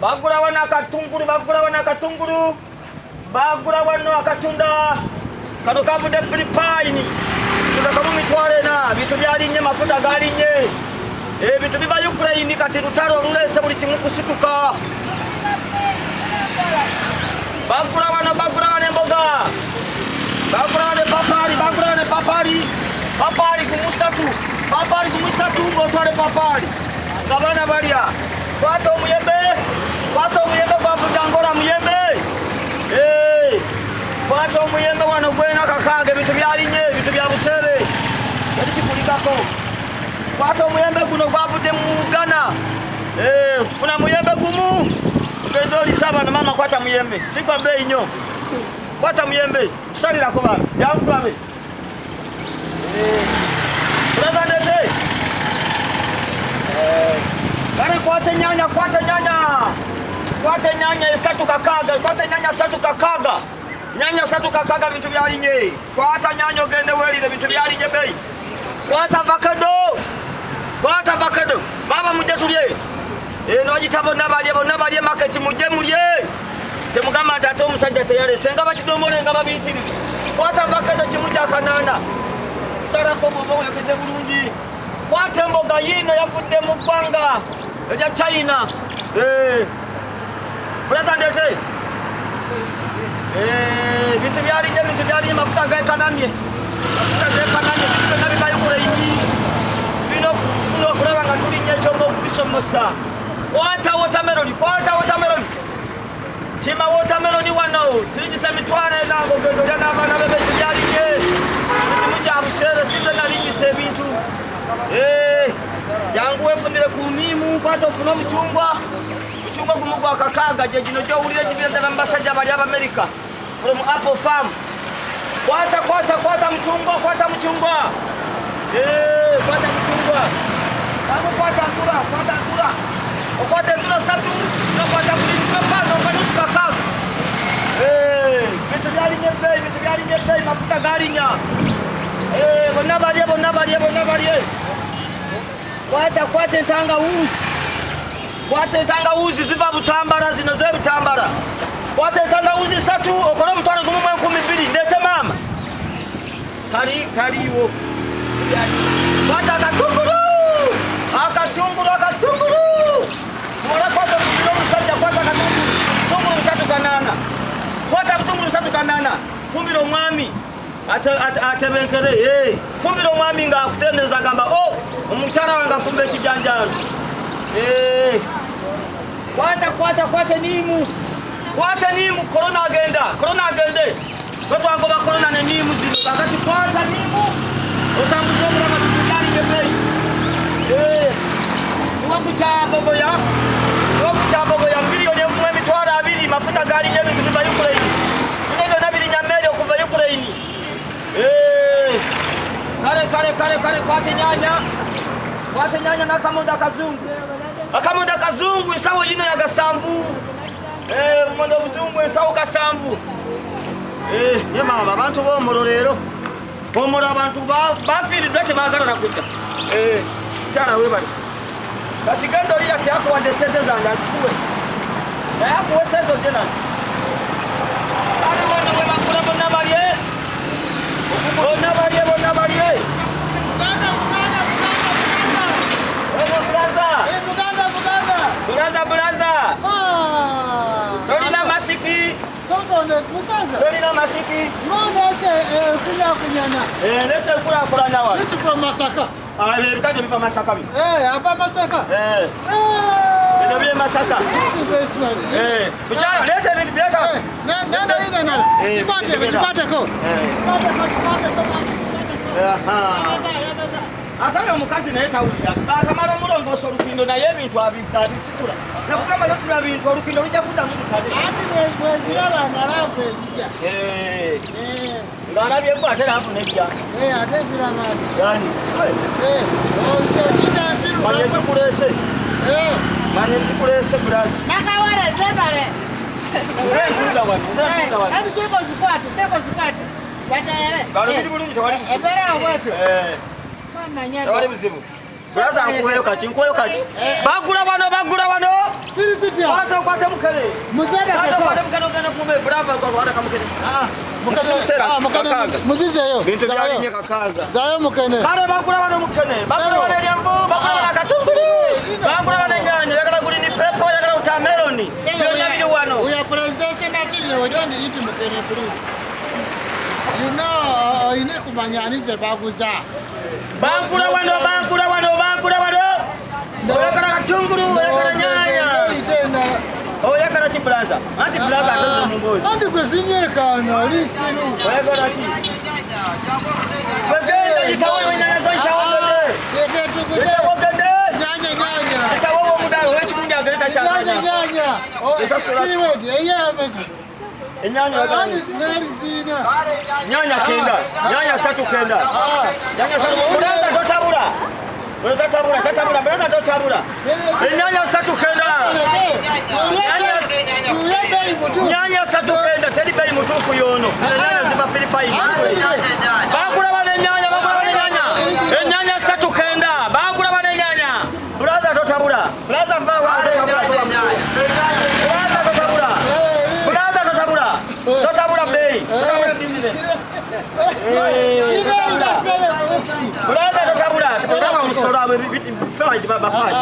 bagula wana akatungulu bagula wana akatungulu bagula wano akatunda kano kavude Philippine tukamumitwale na bitu byalinye mafuta galinye bitu biba Ukraine kati lutalo lulese buli kimu kusituka bagula wana emboga bagula wana papali kumusatu ngotwale papali ngabana balya kwata omuyembe gwavuga ngola muyembe kwata omuyembe wano gwena kakage bitu byalinye bitu bya busere yali kikulikako kwata omuyembe guno gwavudde mugana funa muyembe gumu ugenda olisaba na mama kwata muyembe sigwa mbeyi nnyo kwata muyembe tusalirako bami yankulabe kulagandete kale kwata nyanya esatu kakaga nyanya satu kakaga bitu byalinye kwata nyanya ogende welire bitu byalinye beyi kwata avocado baba mujje tulye nogitabo nabalye market mujje mulye temugamba tate omusajja teyalese nga bakidomole nga babiyitirivu kwata avocado kimu kyakanana salako boba oyogedde bulungi kwata emboga yino yavudde mu ggwanga erya China bulazandete bintu byalinye mafuta gekanamye nabiba Ukraine bino kuno kulaba nga tulinye ekyomba okubisomosa kwata watermelon kima watermelon wano siringisa mitwale nango gendolya n'abaana bebe bintu byalinye bitimu kya busere sinze nalinyisa ebintu yangu wefunire ku mimu kwata ofuna omucungwa gumu gwa kakaga gye gino gyowulire gibira ddala mu basajja bali America from Apple Farm kwata mucungwa kwata mucungwa kwata ntula okwata entula satu nokwata kulimpapano okanusu kakaga bintu byalinye ebbeyi mafuta galinya bonna balye kwata entangawuzi ziva Butambala zino z'ebitambala kwata entangawuzi satu okole omutwalo gumu mu 12 ndete mama taliwo kwata akatungulu wala kwata omusajja kwata butungulu satu kanana fumbira omwami atebenkere fumbira omwami nga akutendereza gamba omukyala wange afumba ekijanjalo kwata nimu korona agende twetwagoba korona ne nimu zino kakati kwata nimu otambuza omulama tukulyaliye beyi tuwakukyambogoya miliyoni emitwalo 2 mafuta galinye ebintu biva Ukraine bino byonna birinya mmere okuva Ukraine kale kwata nyanya n'akamoda kazungu ensawo yino ya gasanvu bumondo obuzungu ensawo kasanvu ye mama abantu bomolo leero bomolo abantu bafiiriddwa tebaagala kujja kyala webali kati genda oli yati akuwadde sente zange azikuwe naye akuwe sente ojenani ate bonna bwe bakula bonna balye Bulaza. Tolina masiki. Tolina masiki. Kunyana. Nese kulana wa. This is from Masaka. Bikaje biva Masaka bi. Apa Masaka. Ndio bie Masaka. Bichara leta bintu bileta. Nenda nana. Jipate ko. Atali omukazi naye tawulira bakamala omulongoosa olukindo naye ebintu abisikula nakugamba lotula bintu olukindo lujja kuddamu mutale weziraba ngalafu ezija ng'alabyeko ate laafu nejja ate ziramazi yani manye ekikuleese bulazi nakawale zebale nzensuuza wano seko zikwate batayere balo biri bulungi tewali ebeera obwetu tewali buzibu Sasa nkuweyo kati. Bagula wano. Siri sitya. Wata kwate mukele. Muzebe Wata ko. kwate mukele ngana fume brava kwa wata kamukele. Mukene. Muzizeyo. Bintu byali nye kakaga. Zayo mukene. Kale bagula wano mukene. Bagula wano lyambo, bagula wano katungulu. Bagula wano nyanya, yakala kuli ni pepo, yakala utameloni. Byonna biri wano. We are presidential material. We don't eat mukene, please. You know, you need kumanyanize baguza. Bagula wano. Oyakala katungulu, oyakala nyanya. Oyakala chiblaza. Anti blaza atozo mungozi. Andi kwezinyekana lisinu. Oyakala chi. Wegenda yitawo nyanya zo chawogede. Yitawogede. Nyanya. Yitawo mudalo wechimundi ageleta chanya. Nyanya. Siriwedi, eyameka. Enyanya Andi gani? narizina. Nyanya kenda. Nyanya satu kenda. Nyanya satu. Blaza totabula. Tatabula. Blaza totabula. Enyanya satu kenda. Nyanya satu kenda. Tedi bei mutufu yono. Nyanya ziba Filipaini. Bagula wane nyanya. Enyanya satu kenda. Bagula wane nyanya. Blaza totabula. Blaza mbawa totabula. Totabula bei. Totabula business. Blaza totabula. Totabula musola we faji bafaji.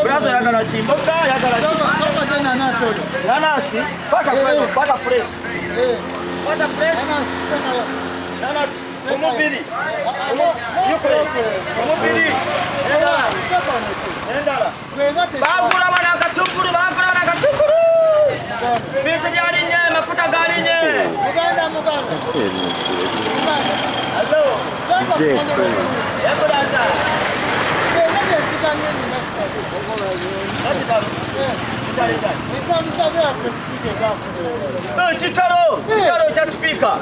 Blaza yakala chimboka yakala. Soko tena naso. Nanasi, pata fresh. Pata fresh. Nanasi, umubiri. Umubiri. Endala. Bagula wana katunguru. Bintu byali nye, mafuta gali nye. Muganda. Hello. Soko Ebulaza. Chitalo cha speaker.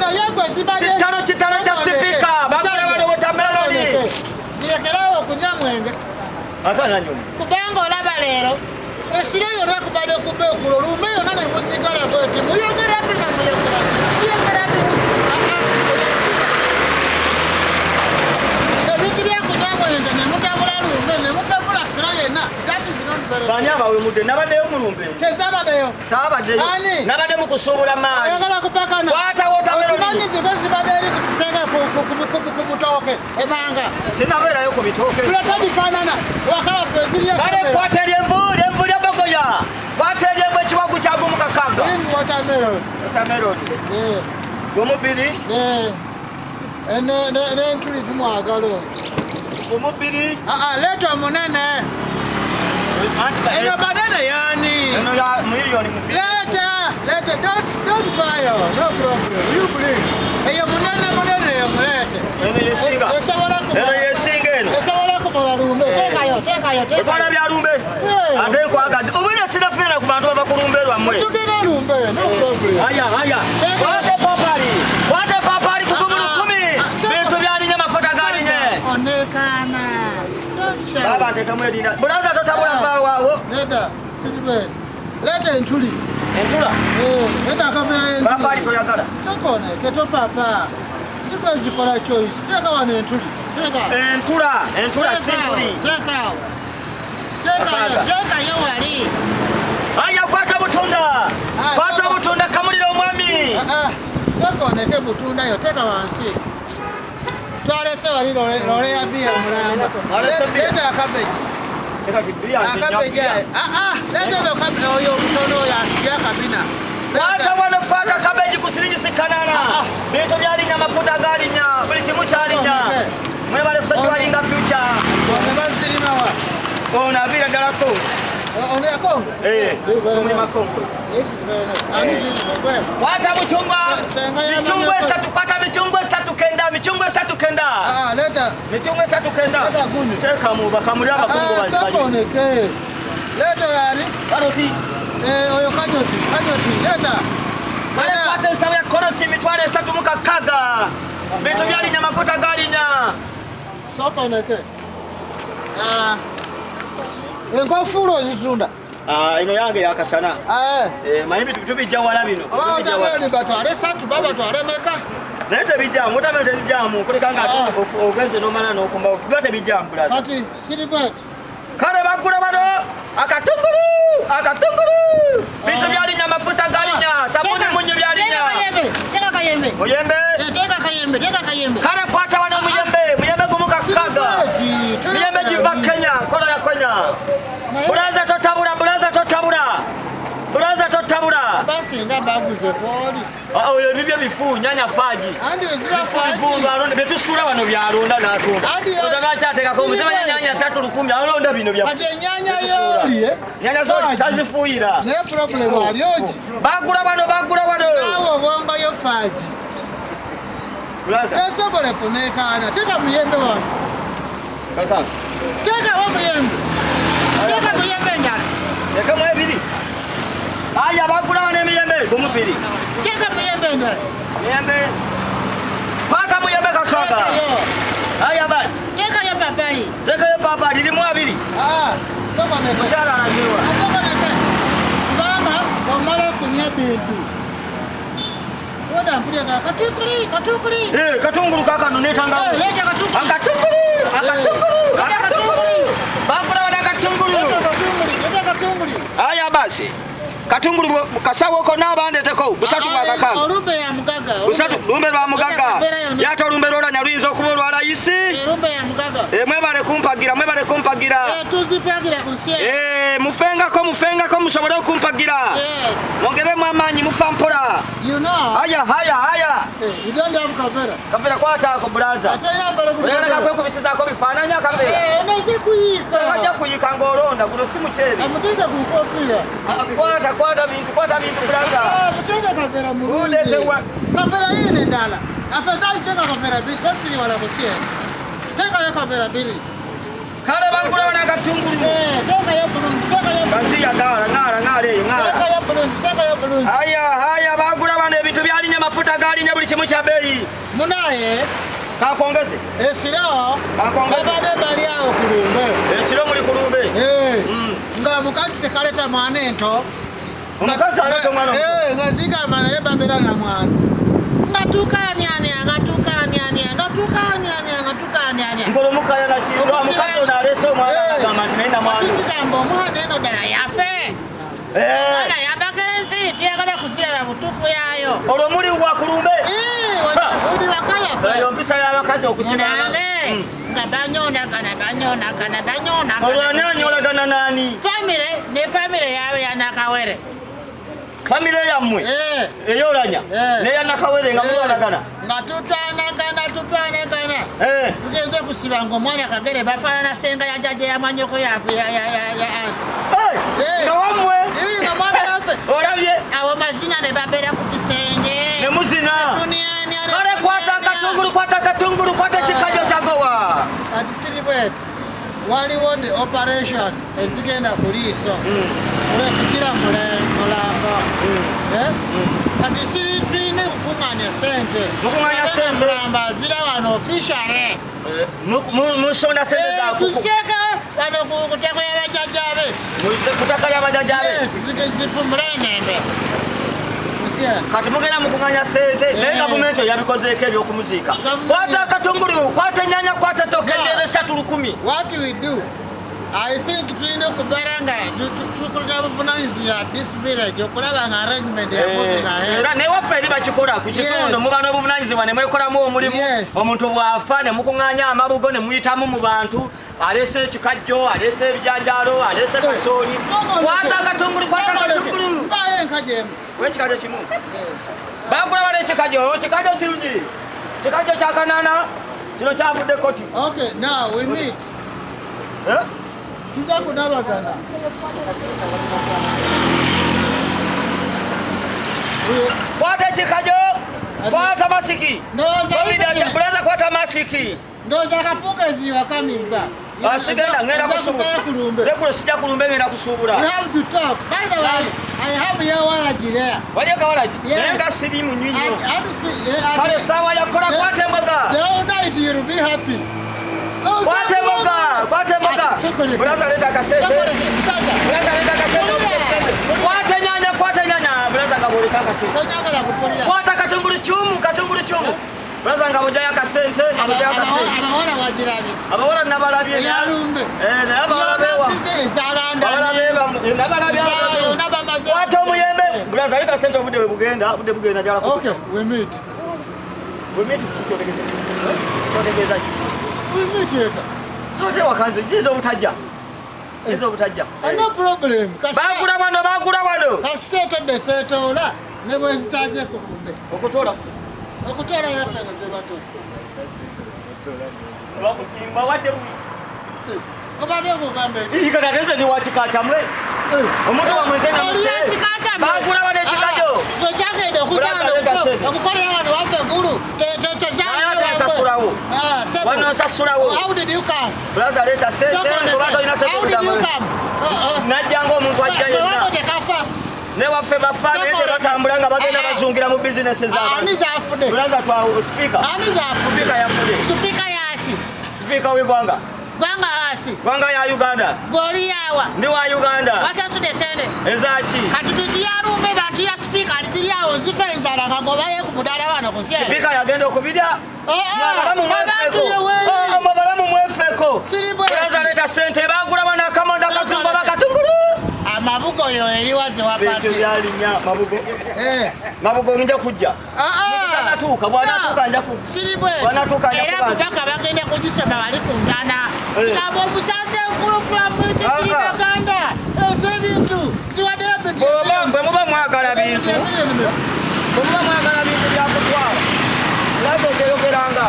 Chitalo cha speaker. Bagula wana watermelon. Zirekerawo kunywa mwenge. Atana nyuma. Kubanga olaba leero esire yonna kubadde kumbe okulo lume yonna ne muzigala bweti muyogera bina ebintu byakunywa mwenge ne mutabula lume ne mutabula sira yenna that is not very Bani abawe mudde nabaddeyo mulumbe. tezabaddeyo Saabaddeyo. Ani? Nabadde mukusuubula maanyi. oyagala kupakana Kwata watermelon. osimanyi nti bezibadde eri ku kisenge ku mutooke ebanga Sinabeerayo ku bitooke. tuleta bifaanana wakalafu ezirya Kale kwata eryembu lya bogoya. Kwata eryembu ekiwagu kyagumu kakaga. watermelon Watermelon. Gomubiri. N'entuli tumwagala oyo. Gomubiri. Leeta munene. Eno banene yani. Eno ya milioni mubiri. Leeta, don't fire, no problem. You bring. Eyo munene eyo mulete. Eno yesinga. Esobola kumala lumbe. Tekayo. Otwala bya lumbe. Ate nkwagadde. Obwina sinafuna ku bantu baba ku lumbe lwammwe. Tugenda lumbe, no problem. Haya. Kwate papali kugumu 10. Bintu byalinye mafuta galinye. Onekana. Don't shout. Baba ntekamu edinda. Bulaza totabula mbaawo. Leeta, Silver. Leeta entuli. Entula. Leeta kamera y'entuli. Papali toyagala. Sokone, keto papa. Sikwe zikola choice. Teka wano entuli. Teka. Entula simpuli. Teka yo wali. Haya kwata butunda kamulira omwami. Sokone ke butunda yo teka wansi. Twalese wali lole ya bia mulamba. Leeta akabeji. Akabeji. Leeta no kabeji oyo butono ya asikia kabina. Kwata kabeji kusiringi sikanana. Bintu byalinya mafuta galinya. Buli kimu kyalinya. Mwebale kusachi walinga future. Bazirimawa. Ona vira dalako. Ono ya Kongo? Muri makongo. This is very nice. Kwata michungwe esatu, kwata michungwe esatu kenda. Leta. Michungwe esatu kenda. Leta guni. Teka mu bakamuli abakungu bazibaji. Sakoneke. Leta yani? Karoti. Oyo kanyoti. Leta. Kwata esawu ya karoti mitwalo 3 mukakaga. Bintu byalinya mafuta galinya. Sakoneke. Enkofuulo ozitunda. Ino yange yakasana. Mayimbi tubijja wala bino. Batwale 3 baba batwale meka. Lete bijamu, utamete bijamu. Kulekanga ogenze nomala nokumba. Lete bijamu brother. Kati silibet. Kale bagula bano akatungulu. Bitu byalinya mafuta galinya. Sabuni munyu byalinya. Teka kayembe. Muyembe. Teka kayembe. Kale kwata wano muyembe gumuka kaga. Muyembe jiva Kenya, kola ya Kenya. Bulaza totabula. Basi nga baguze koli. Oyo bibyo bifu nyanya faji. Andi weziba faji. Bifu alonda betusula wano byalonda natunda. Odaga kyateka ko musema nyanya 310 alonda bino bya. Ati nyanya yoli Nyanya zo tazifuira. Ne problem alioji. Bagula wano. Nawo bonga yo faji. Bulaza. Tesobole kunekana. Teka muyembe wano. Kaka. Teka wa muyembe. Teka muyembe ndala. Teka mwebiri. Aya bagula wano emiyembe gumupiri. Teka muyembe ndala. Muyembe. Pata muyembe kakaga. Aya basi. Teka yo papali. Teka yo papali limu abiri. Sobole ko. Mshara anaziwa. Sobole ko. Banga omala kunya bintu. Oda mpuleka katukuli. Katungulu kakano netanga. Leta katukuli. Akatungulu. Bagula wana katungulu. Katunguli. Aya basi. Katungulu kasawo ko nabandeteko busatu mwakakanga. Olumbe ya mugaga. Busatu lumbe lwa mugaga. Yato lumbe lora nyalwizo kubolwa raisi. Olumbe ya mugaga. Mwebale kumpagira. Tuzipagira kusie. Mufengako musobole kumpagira. Yes. Mongeremu amanyi mufampola. You know. Haya. You don't have kavera. Kavera kwatako brother. Atayina mbale Oleka kuvera. kwekubisizako bifananya kavera. Oneze kuyika. Kajja kuyika ngolonda kuno si mucheri. Amuteka kukofira. Kwata bintu brother. Muteka kavera mulungi. Uletewa. Kavera hii ni ndala. Afadhali teka kavera bili. Basi wala kusie. Teka ya kavera bili. Kale bagula wana katungulu. Teka ya bulungi. Kazi ya ngara. Teka ya bulungi. Haya bagula wana ebintu byalinya mafuta galinya buli kimu kya bei. Munaye. Kakongeze. Esiro. Kakongeze. Babade bali awo kulumbe. Ekiro muli kulumbe. Nga mukazi tekaleta mwana ento. Omukazi aleta omwana. Nga zigamba naye babera na mwana. Ngatukanyanya. Ngolomukaya na kiro. Omukazi ono alese omwana agamba nti naye na mwana. Tuzigamba omwana eno ddala yafe. Mwana yabagenzi tuyagala kuziraba butuufu yayo. Olwo muli wa kulumbe. Oli waka yafe. Eyo mpisa y'abakazi okusimana. Nga banyonagana. Olwo ani anyolagana nani? Famire yawe yanakawere. Famire yammwe eyolanya neyanakawere nga mulwalagana nga tutwanagana tugenze kusiba nga omwana Kagere bafaanana senga ya jjajja ya manyoko yafe ya anti nga wammwe nga mwana yafe olabye awo mazina ne babeera ku kisenge ne muzina kale kwata akatungulu kwata ekikajjo kyagowa kati siri bweti waliwo the operation ezigenda ku liiso olwekuzira mulamba kati siri tulina okukunganya sente mulamba azira wano officially musonda sente zaku tuziteeka wano ku ttaka y'abajjajjabe ku ttaka ly'abajjajjabe zipumule enembe kati mugenda mukunganya sente naye gavumenti yabikozeeko ebyokumuziika kwata akatungulu kwata ennyanya kwata tokendeeza 310. What we do, I think tulina okubeera nga tukulira buvunanyizibwa this village okulaba nga arrangement ya moving ahead. Era newaffe eri bakikola ku kitundu muba n'obuvunanyizibwa ne mwekolamu omulimu omuntu bw'afa ne mukunganya amabugo ne muyitamu mu bantu alese ekikajjo alese ebijanjaalo alese kasooli kwata akatungulu mpayo enkajemu wekikajjo kimu bagula wala ekikajjo kirungi kikajjo kyakanana kino kyavudde koti. Okay, now we meet. Tuza kudabagana. Kwata ekikajjo kwata masiki bulaza kwata masiki ndoza kapokezi wakamimba asigenda ngenda kusubula lekulo sijja kulumbe ngenda kusubula. We have to talk. By the way, I have your walaji there. Waliyo kawalaji nenga siri munyinyo kale sawa yakola kwate mboga the whole night you will be happy. Kwate mboga bulaza leta kasete kwate nyanya bulaza ngabole kakasente. Tojagala kupulira. Kwata katungulu kyumu. Braza nga bujja yakasente, abujja yakasente. Abawala wagirabye. Abawala nabalabye. Eyalumbe. Naye abawala bewa. Ezalanda. Nabalabye. Kwata omuyembe. Braza leta sente obudde bwe bugenda jala ku. Okay, we meet. We meet kikotegeza. Kotegeza ki? We meet yeka. Zote wakanze jizo utajja. No problem. Bagula wano. Kasiteto de setola ne bwe zitaje kulumbe. Okutola Yafe nga zebato. Lwakutimba wadde Obadde okugambe. Ikateze ni wachikachamwe. Omuntu wamwezena bagula wano ekikajo. Tojagenda okukolera wano waffe eggulu. Sasulawo. How did you come? Brother leta sente ngobato ina sente. How did you come? Najja ng'omuntu ajja yenna. Ne waffe bafa nende batambula nga bagenda bazungira mu business zaabwe. Ani zafudde? Brother twa speaker. Ani zafudde? Speaker yafudde. Speaker yaki? Speaker w'eggwanga. Gwanga hasi. Gwanga ya Uganda. Goli yawa. Ndi wa Uganda. Wasasudde sente. Ezaki. Kati bitu yalumbe bantu ya speaker aliziri awo zifa enzala nga ngobaye ku mudala wano ku nsi. Speaker yagenda okubidya. Mabalamu mwefeko. Siribwe. Brother leta sente bagula wana kamonda kazungu bakatungulu. Amabugo yo eriwaze wapati. Byalinya mabugo. Mabugo nja kujja. Natuuka bwanatuuka nja ku. Siribwe. Bwanatuuka nja ku. Era baka bagenda kujisoma bali ku ndana. Kabo musaze nkulu from Uganda. Ebintu ziwadde bintu. Bwe muba mwagala bintu. Muba mwagala bintu bya kutwala. Lazo teyogeranga.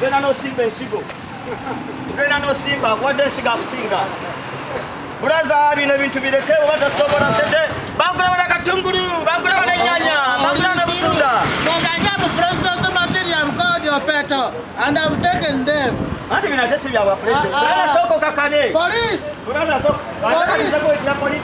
Genda nosimba ensigo. Genda nosimba wadde ensiga akusinga. Braza bino ebintu bireke oba tasobola sente. Bagula wana katungulu, bagula wana ennyanya, bagula na butunda. President's material called your peto and I've taken them. Ati bina tesi bya wa president. Braza soko kakane. Police! Braza soko. Police! Police!